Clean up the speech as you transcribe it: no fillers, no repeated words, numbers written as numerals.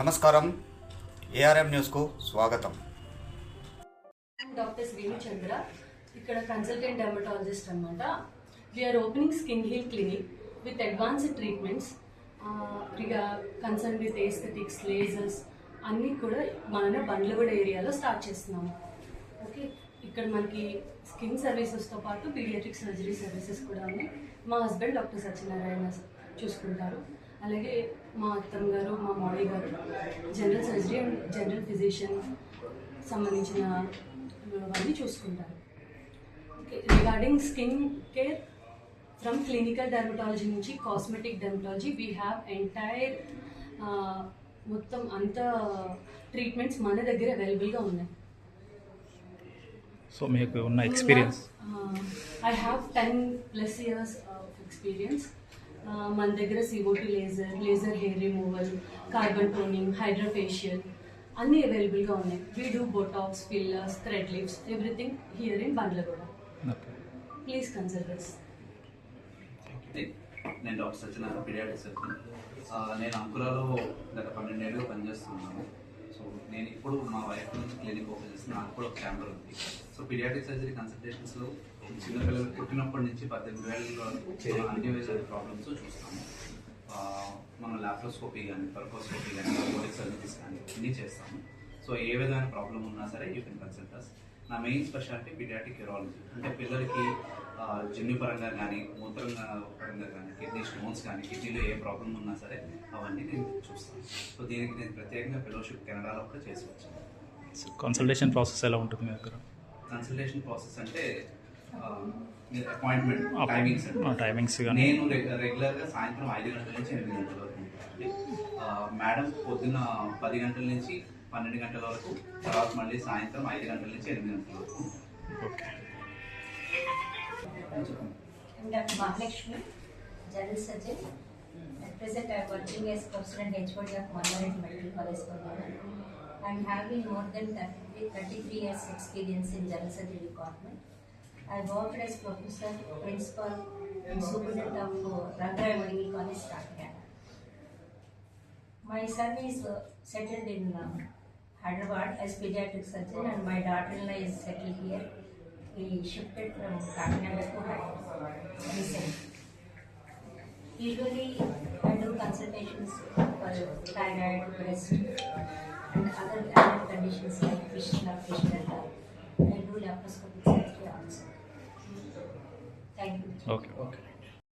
నమస్కారం, ఏఆర్ఎం న్యూస్కు స్వాగతం. డాక్టర్ శ్రీను చంద్ర, ఇక్కడ కన్సల్టెంట్ డెర్మటాలజిస్ట్ అనమాట. We are opening skin heal clinic with advanced treatments concern with aesthetics, lasers అన్నీ కూడా మన బండ్లగూడ ఏరియాలో స్టార్ట్ చేస్తున్నాము. ఓకే, ఇక్కడ మనకి స్కిన్ సర్వీసెస్తో పాటు పీడియాట్రిక్ సర్జరీ సర్వీసెస్ కూడా ఉన్నాయి. మా హస్బెండ్ డాక్టర్ సత్యనారాయణ చూసుకుంటారు. అలాగే మా అత్తమ్మ గారు, మా మామయ్య గారు general surgery and general physician సంబంధించిన అన్నీ చూసుకుంటారు. Okay, regarding skin care from clinical dermatology నుంచి cosmetic dermatology we have entire మొత్తం అంత ట్రీట్మెంట్స్ మన దగ్గర అవైలబుల్గా ఉన్నాయి. సో మీకు ఉన్న experience? I have 10+ years of experience. మన దగ్గర CO2 laser hair removal, carbon toning, hydrofacial అన్నీ అవైలబుల్గా ఉన్నాయి. We do Botox, fillers, thread lips, everything here in Bandlaguda. Please consult us. నేను డాక్టర్ సత్యనారాయణ, పీడియాట్రిక్ సర్జన్. నేను అంకురాలో గత 12 ఏళ్ళుగా పనిచేస్తున్నాను. సో నేను ఇప్పుడు మా వైఫ్ నుంచి క్లినిక్ ఓపెన్ చేస్తున్నాను. నాకు కూడా ఒక ఛాంబర్ ఉంది. సో పీడియాట్రిక్ సర్జరీ కన్సల్టేషన్స్లో చిన్నపిల్లలు పుట్టినప్పటి నుంచి 18 ఏళ్ళ అన్ని వేసే ప్రాబ్లమ్స్ చూస్తాము. మనం ల్యాప్రోస్కోపీ కానీ, పర్కోస్కోపీ కానీ, రోబోటిక్ సర్జరీస్ కానీ అన్నీ చేస్తాము. సో ఏ విధమైన ప్రాబ్లం ఉన్నా సరే యూ కెన్ కన్సల్ట్ us. నా మెయిన్ స్పెషాలిటీ పీడియాట్రిక్ యూరాలజీ. అంటే పిల్లలకి జన్యు పరంగా కానీ, మూత్రంగా పరంగా కానీ, కిడ్నీ స్టోన్స్ కానీ, కిడ్నీలో ఏ ప్రాబ్లం ఉన్నా సరే అవన్నీ నేను చూస్తాను. సో దీనికి నేను ప్రత్యేకంగా ఫెలోషిప్ కెనడాలో కూడా చేసి వచ్చాను. కన్సల్టేషన్ ప్రాసెస్ ఎలా ఉంటుంది మీ దగ్గర? కన్సల్టేషన్ ప్రాసెస్ అంటే అపాయింట్మెంట్ టైమింగ్స్ నేను రెగ్యులర్గా సాయంత్రం 5 గంటల నుంచి 8 గంటల వరకు ఉంటానండి. మేడం పొద్దున్న 10 గంటల నుంచి 12 గంటల వరకు, తర్వాత మళ్ళీ సాయంత్రం 5 గంటల నుంచి 8 గంటల వరకు. Okay. Dr. Mahalakshmi, General Surgeon. At present, I am working as Professor and HOD of Mannareddy Medical College, Kolkata. I am having more than 33 years experience in General Surgery Department. I worked as Professor, Principal, and Superintendent of Rangaraya Medical College, Kakinada. My son is settled in Hyderabad as pediatric surgeon, and my daughter-in-law is settled here. We shifted from Kakinada to Hyderabad recently. Usually, I do consultations for thyroid, breast, and other conditions like fistula, fistula. I do laparoscopic surgery also. Thank you. Okay.